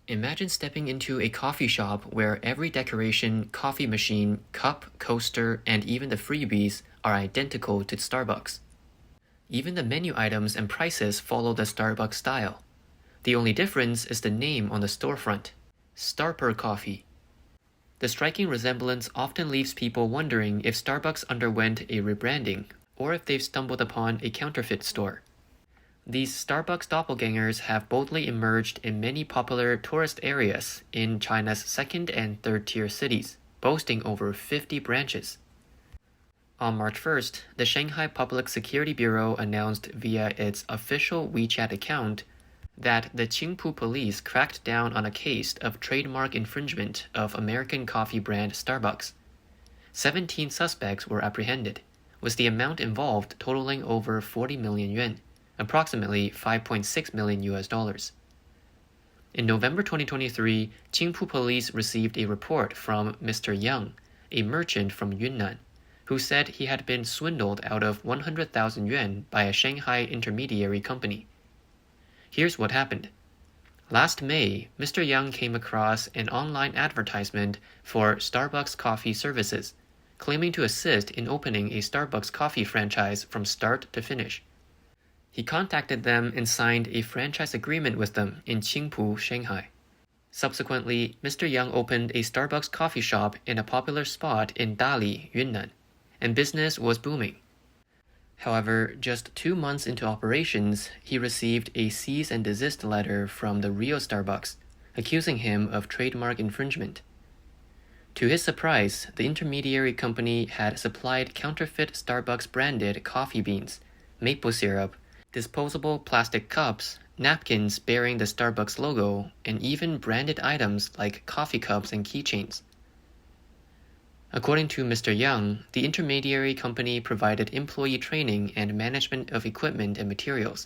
Imagine stepping into a coffee shop where every decoration, coffee machine, cup, coaster, and even the freebies are identical to Starbucks. Even the menu items and prices follow the Starbucks style. The only difference is the name on the storefront, STARPER COFFEE. The striking resemblance often leaves people wondering if Starbucks underwent a rebranding or if they've stumbled upon a counterfeit store. These Starbucks doppelgangers have boldly emerged in many popular tourist areas in China's second and third-tier cities, boasting over 50 branches. On March 1st, the Shanghai Public Security Bureau announced via its official WeChat account that the Qingpu police cracked down on a case of trademark infringement of American coffee brand Starbucks. 17 suspects were apprehended, with the amount involved totaling over 40 million yuan, approximately $5.6 million US. In November 2023, Qingpu police received a report from Mr. Yang, a merchant from Yunnan, who said he had been swindled out of 100,000 yuan by a Shanghai intermediary company. Here's what happened. Last May, Mr. Yang came across an online advertisement for Starbucks coffee services, claiming to assist in opening a Starbucks coffee franchise from start to finish. He contacted them and signed a franchise agreement with them in Qingpu, Shanghai. Subsequently, Mr. Yang opened a Starbucks coffee shop in a popular spot in Dali, Yunnan, and business was booming. However, just 2 months into operations, he received a cease and desist letter from the real Starbucks, accusing him of trademark infringement. To his surprise, the intermediary company had supplied counterfeit Starbucks-branded coffee beans, maple syrup, disposable plastic cups, napkins bearing the Starbucks logo, and even branded items like coffee cups and keychains. According to Mr. Yang, the intermediary company provided employee training and management of equipment and materials,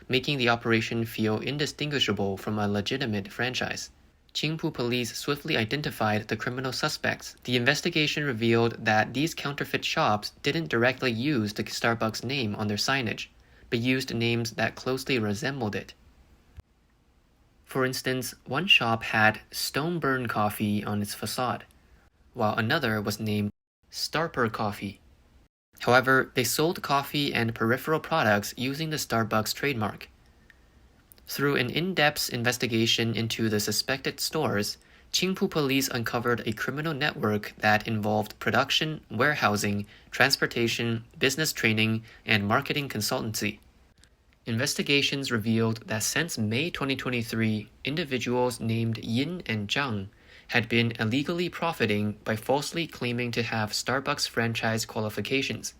making the operation feel indistinguishable from a legitimate franchise. Qingpu police swiftly identified the criminal suspects. The investigation revealed that these counterfeit shops didn't directly use the Starbucks name on their signage, but used names that closely resembled it. For instance, one shop had Stoneburn Coffee on its facade, while another was named STARPER COFFEE. However, they sold coffee and peripheral products using the Starbucks trademark. Through an in-depth investigation into the suspected stores, Qingpu police uncovered a criminal network that involved production, warehousing, transportation, business training, and marketing consultancy. Investigations revealed that since May 2023, individuals named Yin and Zhang had been illegally profiting by falsely claiming to have Starbucks franchise qualifications.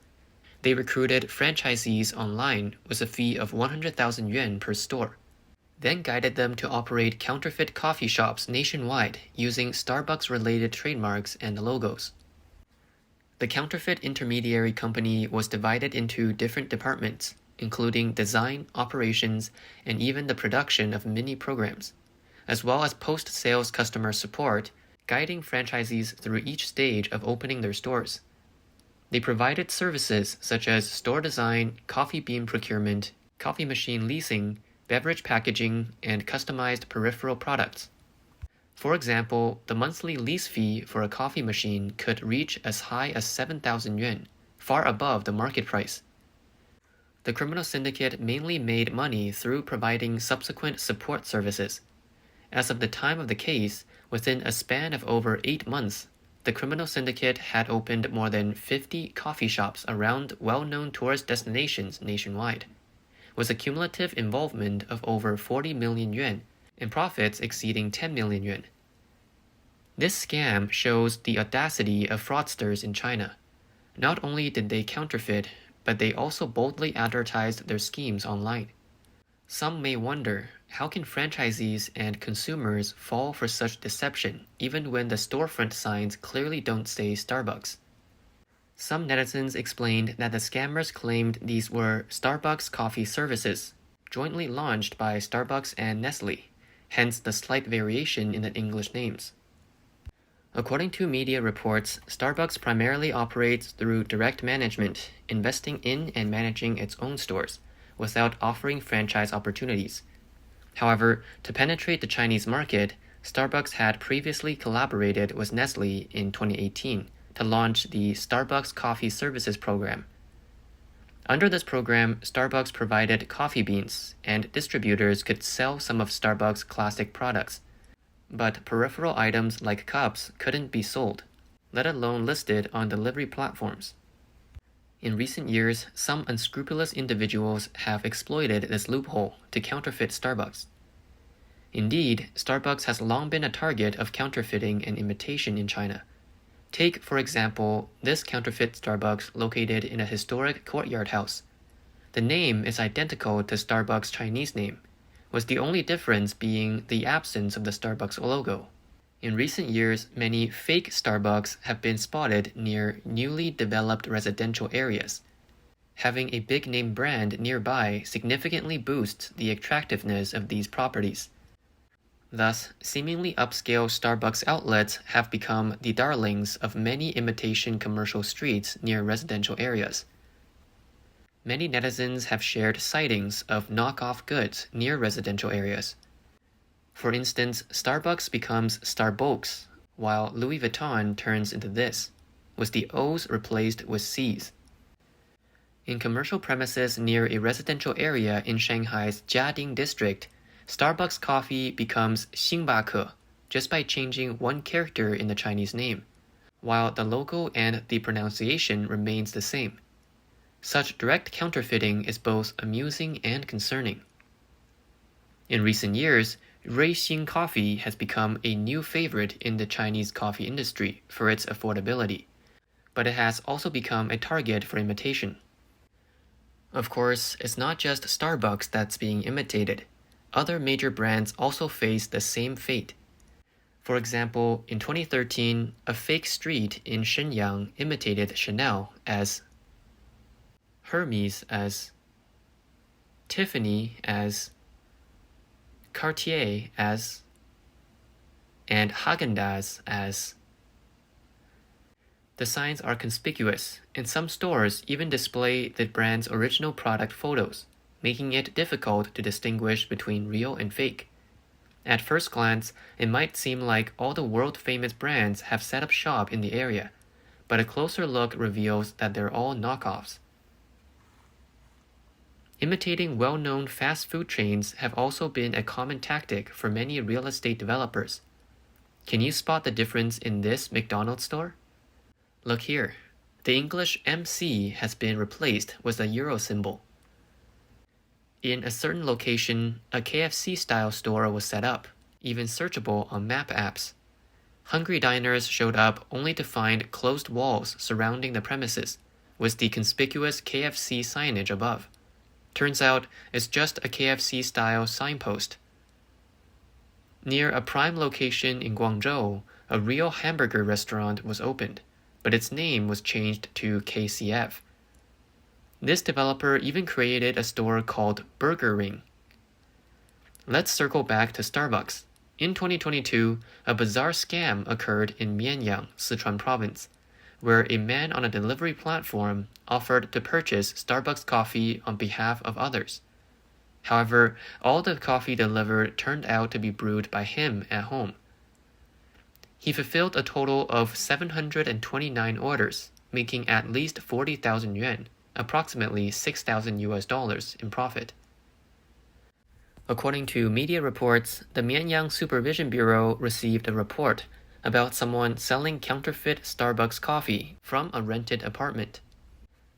They recruited franchisees online with a fee of 100,000 yuan per store, then guided them to operate counterfeit coffee shops nationwide using Starbucks-related trademarks and logos. The counterfeit intermediary company was divided into different departments, including design, operations, and even the production of mini programs, as well as post-sales customer support, guiding franchisees through each stage of opening their stores. They provided services such as store design, coffee bean procurement, coffee machine leasing, beverage packaging, and customized peripheral products. For example, the monthly lease fee for a coffee machine could reach as high as 7,000 yuan, far above the market price. The criminal syndicate mainly made money through providing subsequent support services. As of the time of the case, within a span of over 8 months, the criminal syndicate had opened more than 50 coffee shops around well-known tourist destinations nationwide, with a cumulative involvement of over 40 million yuan and profits exceeding 10 million yuan. This scam shows the audacity of fraudsters in China. Not only did they counterfeit, but they also boldly advertised their schemes online. Some may wonder, how can franchisees and consumers fall for such deception even when the storefront signs clearly don't say Starbucks? Some netizens explained that the scammers claimed these were Starbucks coffee services, jointly launched by Starbucks and Nestle, hence the slight variation in the English names. According to media reports, Starbucks primarily operates through direct management, investing in and managing its own stores, without offering franchise opportunities. However, to penetrate the Chinese market, Starbucks had previously collaborated with Nestle in 2018 to launch the Starbucks Coffee Services program. Under this program, Starbucks provided coffee beans, and distributors could sell some of Starbucks' classic products. But peripheral items like cups couldn't be sold, let alone listed on delivery platforms. In recent years, some unscrupulous individuals have exploited this loophole to counterfeit Starbucks. Indeed, Starbucks has long been a target of counterfeiting and imitation in China. Take, for example, this counterfeit Starbucks located in a historic courtyard house. The name is identical to Starbucks' Chinese name, with the only difference being the absence of the Starbucks logo. In recent years, many fake Starbucks have been spotted near newly developed residential areas. Having a big-name brand nearby significantly boosts the attractiveness of these properties. Thus, seemingly upscale Starbucks outlets have become the darlings of many imitation commercial streets near residential areas. Many netizens have shared sightings of knockoff goods near residential areas. For instance, Starbucks becomes Starbokes, while Louis Vuitton turns into this, with the O's replaced with C's. In commercial premises near a residential area in Shanghai's Jiading district, Starbucks coffee becomes Xingbake just by changing one character in the Chinese name, while the logo and the pronunciation remains the same. Such direct counterfeiting is both amusing and concerning. In recent years, Rixing coffee has become a new favorite in the Chinese coffee industry for its affordability, but it has also become a target for imitation. Of course, it's not just Starbucks that's being imitated. Other major brands also face the same fate. For example, in 2013, a fake street in Shenyang imitated Chanel as, Hermes as, Tiffany as, Cartier as, and Häagen-Dazs as. The signs are conspicuous, and some stores even display the brand's original product photos, making it difficult to distinguish between real and fake. At first glance, it might seem like all the world-famous brands have set up shop in the area, but a closer look reveals that they're all knockoffs. Imitating well-known fast food chains have also been a common tactic for many real estate developers. Can you spot the difference in this McDonald's store? Look here. The English MC has been replaced with a euro symbol. In a certain location, a KFC-style store was set up, even searchable on map apps. Hungry diners showed up only to find closed walls surrounding the premises, with the conspicuous KFC signage above. Turns out, it's just a KFC-style signpost. Near a prime location in Guangzhou, a real hamburger restaurant was opened, but its name was changed to KCF. This developer even created a store called Burger Ring. Let's circle back to Starbucks. In 2022, a bizarre scam occurred in Mianyang, Sichuan province, where a man on a delivery platform offered to purchase Starbucks coffee on behalf of others. However, all the coffee delivered turned out to be brewed by him at home. He fulfilled a total of 729 orders, making at least 40,000 yuan, approximately $6,000 in profit. According to media reports, the Mianyang Supervision Bureau received a report about someone selling counterfeit Starbucks coffee from a rented apartment.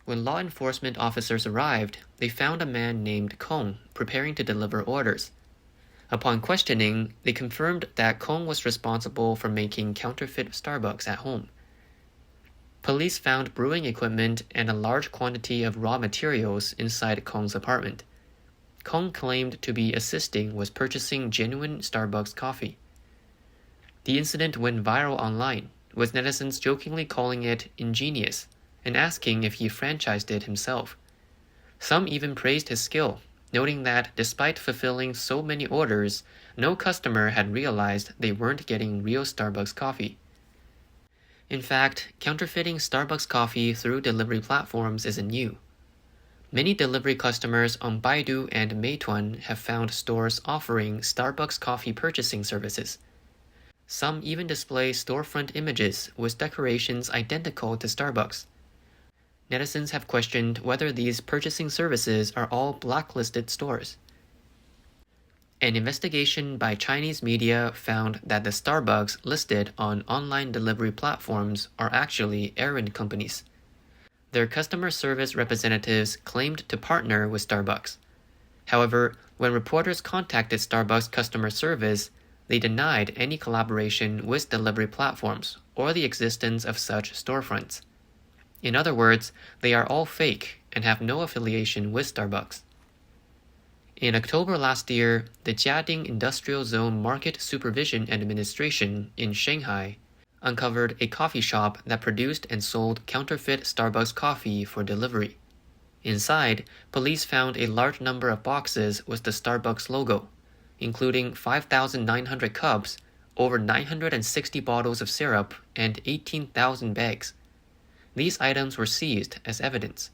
When law enforcement officers arrived, they found a man named Kong preparing to deliver orders. Upon questioning, they confirmed that Kong was responsible for making counterfeit Starbucks at home. Police found brewing equipment and a large quantity of raw materials inside Kong's apartment. Kong claimed to be assisting with purchasing genuine Starbucks coffee. The incident went viral online, with netizens jokingly calling it ingenious and asking if he franchised it himself. Some even praised his skill, noting that despite fulfilling so many orders, no customer had realized they weren't getting real Starbucks coffee. In fact, counterfeiting Starbucks coffee through delivery platforms isn't new. Many delivery customers on Baidu and Meituan have found stores offering Starbucks coffee purchasing services. Some even display storefront images with decorations identical to Starbucks. Netizens have questioned whether these purchasing services are all blacklisted stores. An investigation by Chinese media found that the Starbucks listed on online delivery platforms are actually errand companies. Their customer service representatives claimed to partner with Starbucks. However, when reporters contacted Starbucks customer service, they denied any collaboration with delivery platforms or the existence of such storefronts. In other words, they are all fake and have no affiliation with Starbucks. In October last year, the Jiading Industrial Zone Market Supervision Administration in Shanghai uncovered a coffee shop that produced and sold counterfeit Starbucks coffee for delivery. Inside, police found a large number of boxes with the Starbucks logo, including 5,900 cups, over 960 bottles of syrup, and 18,000 bags. These items were seized as evidence.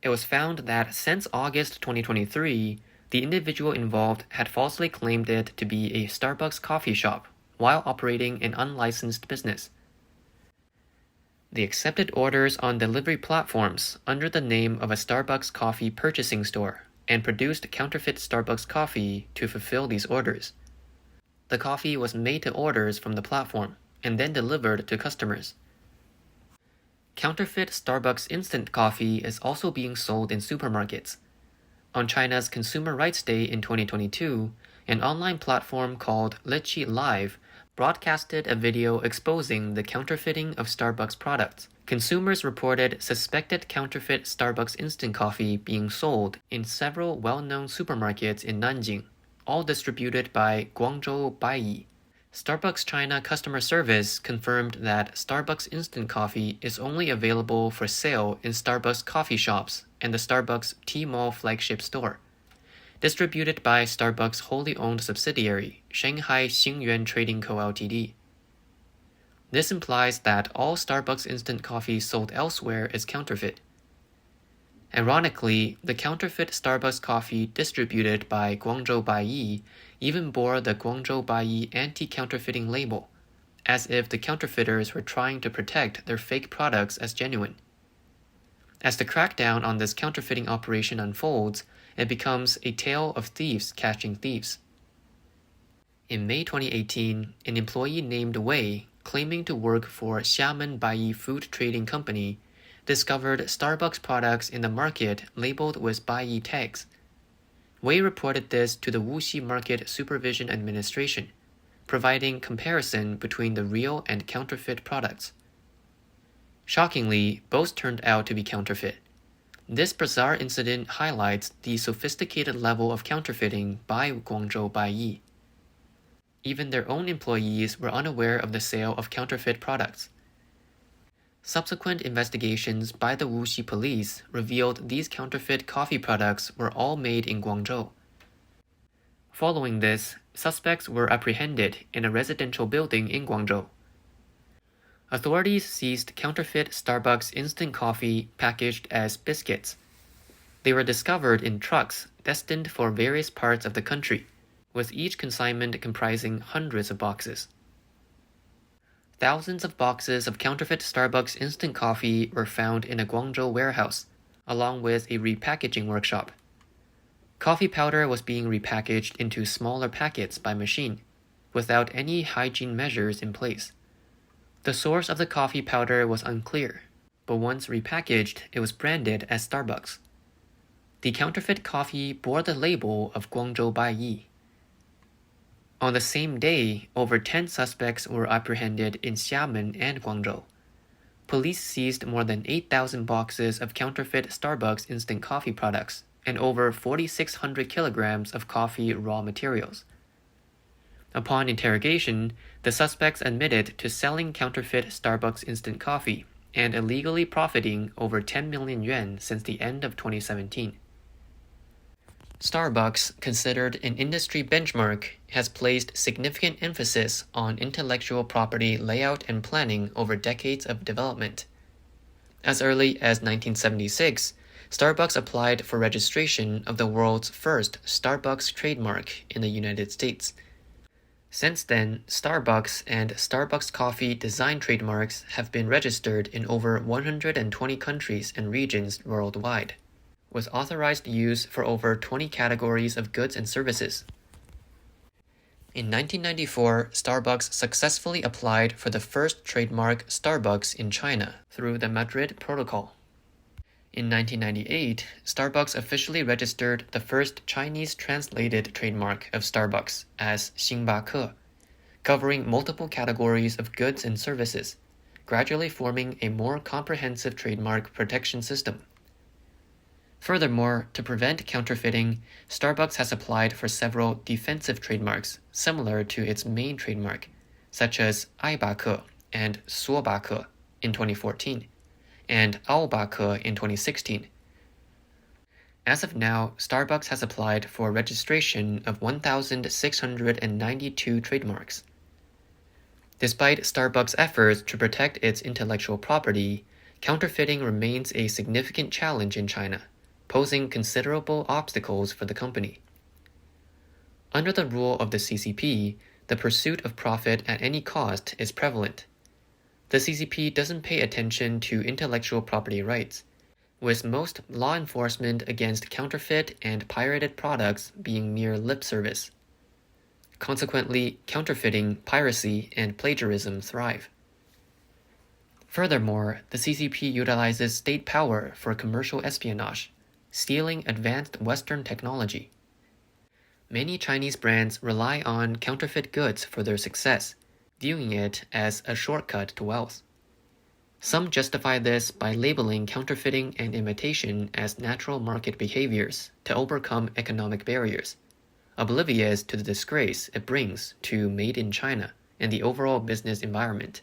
It was found that since August 2023, the individual involved had falsely claimed it to be a Starbucks coffee shop while operating an unlicensed business. They accepted orders on delivery platforms under the name of a Starbucks coffee purchasing store and produced counterfeit Starbucks coffee to fulfill these orders. The coffee was made to orders from the platform and then delivered to customers. Counterfeit Starbucks instant coffee is also being sold in supermarkets. On China's Consumer Rights Day in 2022, an online platform called Lichi Live broadcasted a video exposing the counterfeiting of Starbucks products. Consumers reported suspected counterfeit Starbucks instant coffee being sold in several well-known supermarkets in Nanjing, all distributed by Guangzhou Baiyi. Starbucks China customer service confirmed that Starbucks instant coffee is only available for sale in Starbucks coffee shops and the Starbucks Tmall flagship store, distributed by Starbucks' wholly owned subsidiary, Shanghai Xingyuan Trading Co. Ltd. This implies that all Starbucks instant coffee sold elsewhere is counterfeit. Ironically, the counterfeit Starbucks coffee distributed by Guangzhou Baiyi even bore the Guangzhou Baiyi anti-counterfeiting label, as if the counterfeiters were trying to protect their fake products as genuine. As the crackdown on this counterfeiting operation unfolds, it becomes a tale of thieves catching thieves. In May 2018, an employee named Wei, claiming to work for Xiamen Baiyi Food Trading Company, discovered Starbucks products in the market labeled with Baiyi tags. Wei reported this to the Wuxi Market Supervision Administration, providing comparison between the real and counterfeit products. Shockingly, both turned out to be counterfeit. This bizarre incident highlights the sophisticated level of counterfeiting by Guangzhou Baiyi. Even their own employees were unaware of the sale of counterfeit products. Subsequent investigations by the Wuxi police revealed these counterfeit coffee products were all made in Guangzhou. Following this, suspects were apprehended in a residential building in Guangzhou. Authorities seized counterfeit Starbucks instant coffee packaged as biscuits. They were discovered in trucks destined for various parts of the country, with each consignment comprising hundreds of boxes. Thousands of boxes of counterfeit Starbucks instant coffee were found in a Guangzhou warehouse, along with a repackaging workshop. Coffee powder was being repackaged into smaller packets by machine, without any hygiene measures in place. The source of the coffee powder was unclear, but once repackaged, it was branded as Starbucks. The counterfeit coffee bore the label of Guangzhou Baiyi. On the same day, over 10 suspects were apprehended in Xiamen and Guangzhou. Police seized more than 8,000 boxes of counterfeit Starbucks instant coffee products and over 4,600 kilograms of coffee raw materials. Upon interrogation, the suspects admitted to selling counterfeit Starbucks instant coffee and illegally profiting over 10 million yuan since the end of 2017. Starbucks, considered an industry benchmark, has placed significant emphasis on intellectual property layout and planning over decades of development. As early as 1976, Starbucks applied for registration of the world's first Starbucks trademark in the United States. Since then, Starbucks and Starbucks coffee design trademarks have been registered in over 120 countries and regions worldwide, with authorized use for over 20 categories of goods and services. In 1994, Starbucks successfully applied for the first trademark Starbucks in China through the Madrid Protocol. In 1998, Starbucks officially registered the first Chinese translated trademark of Starbucks as 星巴克, covering multiple categories of goods and services, gradually forming a more comprehensive trademark protection system. Furthermore, to prevent counterfeiting, Starbucks has applied for several defensive trademarks similar to its main trademark, such as 爱巴克 and 说巴克 in 2014, and 奥巴克 in 2016. As of now, Starbucks has applied for registration of 1,692 trademarks. Despite Starbucks' efforts to protect its intellectual property, counterfeiting remains a significant challenge in China, posing considerable obstacles for the company. Under the rule of the CCP, the pursuit of profit at any cost is prevalent. The CCP doesn't pay attention to intellectual property rights, with most law enforcement against counterfeit and pirated products being mere lip service. Consequently, counterfeiting, piracy, and plagiarism thrive. Furthermore, the CCP utilizes state power for commercial espionage, stealing advanced Western technology. Many Chinese brands rely on counterfeit goods for their success, viewing it as a shortcut to wealth. Some justify this by labeling counterfeiting and imitation as natural market behaviors to overcome economic barriers, oblivious to the disgrace it brings to Made in China and the overall business environment.